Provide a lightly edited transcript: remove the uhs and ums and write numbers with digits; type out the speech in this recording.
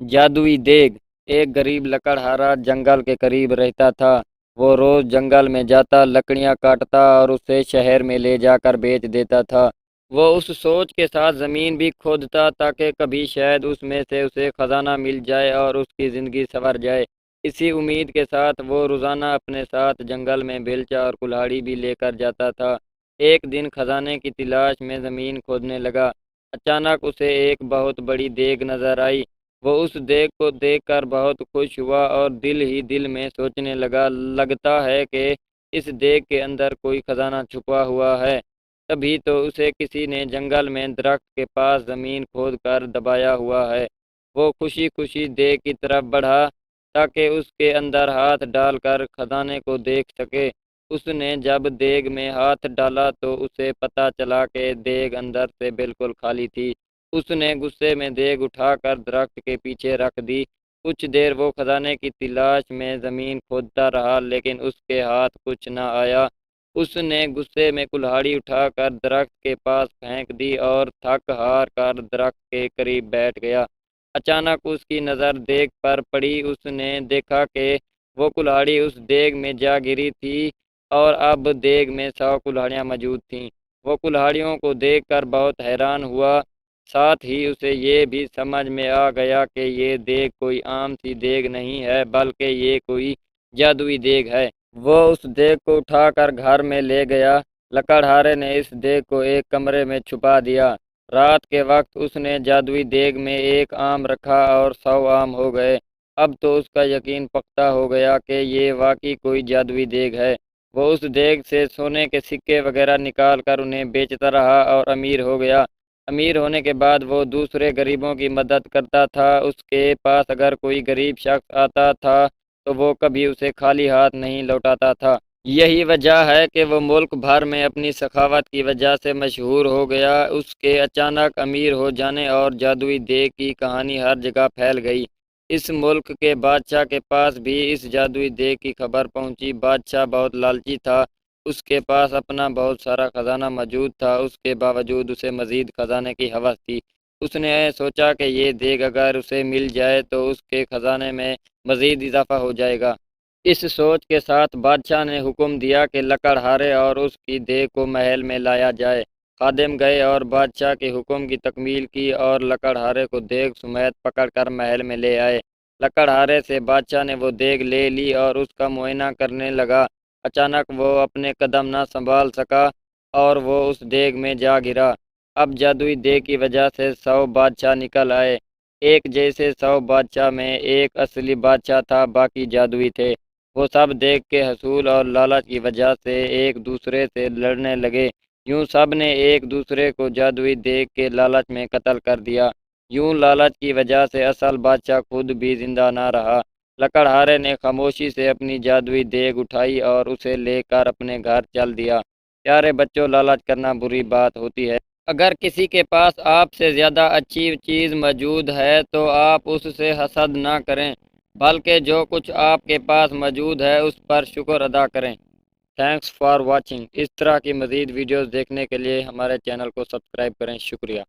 جادوئی دیگ۔ ایک غریب لکڑہارا جنگل کے قریب رہتا تھا۔ وہ روز جنگل میں جاتا، لکڑیاں کاٹتا اور اسے شہر میں لے جا کر بیچ دیتا تھا۔ وہ اس سوچ کے ساتھ زمین بھی کھودتا تاکہ کبھی شاید اس میں سے اسے خزانہ مل جائے اور اس کی زندگی سنور جائے۔ اسی امید کے ساتھ وہ روزانہ اپنے ساتھ جنگل میں بیلچہ اور کلہاڑی بھی لے کر جاتا تھا۔ ایک دن خزانے کی تلاش میں زمین کھودنے لگا۔ اچانک اسے ایک بہت بڑی دیگ نظر آئی۔ وہ اس دیگ کو دیکھ کر بہت خوش ہوا اور دل ہی دل میں سوچنے لگا، لگتا ہے کہ اس دیگ کے اندر کوئی خزانہ چھپا ہوا ہے۔ تبھی تو اسے کسی نے جنگل میں درخت کے پاس زمین کھود کر دبایا ہوا ہے۔ وہ خوشی خوشی دیگ کی طرف بڑھا تاکہ اس کے اندر ہاتھ ڈال کر خزانے کو دیکھ سکے۔ اس نے جب دیگ میں ہاتھ ڈالا تو اسے پتہ چلا کہ دیگ اندر سے بالکل خالی تھی۔ اس نے غصے میں دیگ اٹھا کر درخت کے پیچھے رکھ دی۔ کچھ دیر وہ خزانے کی تلاش میں زمین کھودتا رہا لیکن اس کے ہاتھ کچھ نہ آیا۔ اس نے غصے میں کلہاڑی اٹھا کر درخت کے پاس پھینک دی اور تھک ہار کر درخت کے قریب بیٹھ گیا۔ اچانک اس کی نظر دیگ پر پڑی۔ اس نے دیکھا کہ وہ کلہاڑی اس دیگ میں جا گری تھی اور اب دیگ میں 100 کلہاڑیاں موجود تھیں۔ وہ کلہاڑیوں کو دیکھ کر بہت حیران ہوا۔ ساتھ ہی اسے یہ بھی سمجھ میں آ گیا کہ یہ دیگ کوئی عام سی دیگ نہیں ہے بلکہ یہ کوئی جادوئی دیگ ہے۔ وہ اس دیگ کو اٹھا کر گھر میں لے گیا۔ لکڑہارے نے اس دیگ کو ایک کمرے میں چھپا دیا۔ رات کے وقت اس نے جادوئی دیگ میں ایک آم رکھا اور 100 آم ہو گئے۔ اب تو اس کا یقین پختہ ہو گیا کہ یہ واقعی کوئی جادوئی دیگ ہے۔ وہ اس دیگ سے سونے کے سکے وغیرہ نکال کر انہیں بیچتا رہا اور امیر ہو گیا۔ امیر ہونے کے بعد وہ دوسرے غریبوں کی مدد کرتا تھا۔ اس کے پاس اگر کوئی غریب شخص آتا تھا تو وہ کبھی اسے خالی ہاتھ نہیں لوٹاتا تھا۔ یہی وجہ ہے کہ وہ ملک بھر میں اپنی سخاوت کی وجہ سے مشہور ہو گیا۔ اس کے اچانک امیر ہو جانے اور جادوئی دیگ کی کہانی ہر جگہ پھیل گئی۔ اس ملک کے بادشاہ کے پاس بھی اس جادوئی دیگ کی خبر پہنچی۔ بادشاہ بہت لالچی تھا۔ اس کے پاس اپنا بہت سارا خزانہ موجود تھا۔ اس کے باوجود اسے مزید خزانے کی ہوس تھی۔ اس نے سوچا کہ یہ دیگ اگر اسے مل جائے تو اس کے خزانے میں مزید اضافہ ہو جائے گا۔ اس سوچ کے ساتھ بادشاہ نے حکم دیا کہ لکڑہارے اور اس کی دیگ کو محل میں لایا جائے۔ خادم گئے اور بادشاہ کے حکم کی تکمیل کی اور لکڑہارے کو دیگ سمیت پکڑ کر محل میں لے آئے۔ لکڑہارے سے بادشاہ نے وہ دیگ لے لی اور اس کا معائنہ کرنے لگا۔ اچانک وہ اپنے قدم نہ سنبھال سکا اور وہ اس دیگ میں جا گرا۔ اب جادوئی دیگ کی وجہ سے 100 بادشاہ نکل آئے۔ ایک جیسے 100 بادشاہ میں ایک اصلی بادشاہ تھا، باقی جادوئی تھے۔ وہ سب دیگ کے حصول اور لالچ کی وجہ سے ایک دوسرے سے لڑنے لگے۔ یوں سب نے ایک دوسرے کو جادوئی دیگ کے لالچ میں قتل کر دیا۔ یوں لالچ کی وجہ سے اصل بادشاہ خود بھی زندہ نہ رہا۔ لکڑہارے نے خاموشی سے اپنی جادوئی دیگ اٹھائی اور اسے لے کر اپنے گھر چل دیا۔ پیارے بچوں، لالچ کرنا بری بات ہوتی ہے۔ اگر کسی کے پاس آپ سے زیادہ اچھی چیز موجود ہے تو آپ اس سے حسد نہ کریں، بلکہ جو کچھ آپ کے پاس موجود ہے اس پر شکر ادا کریں۔ Thanks for watching. اس طرح کی مزید ویڈیوز دیکھنے کے لیے ہمارے چینل کو سبسکرائب کریں۔ شکریہ۔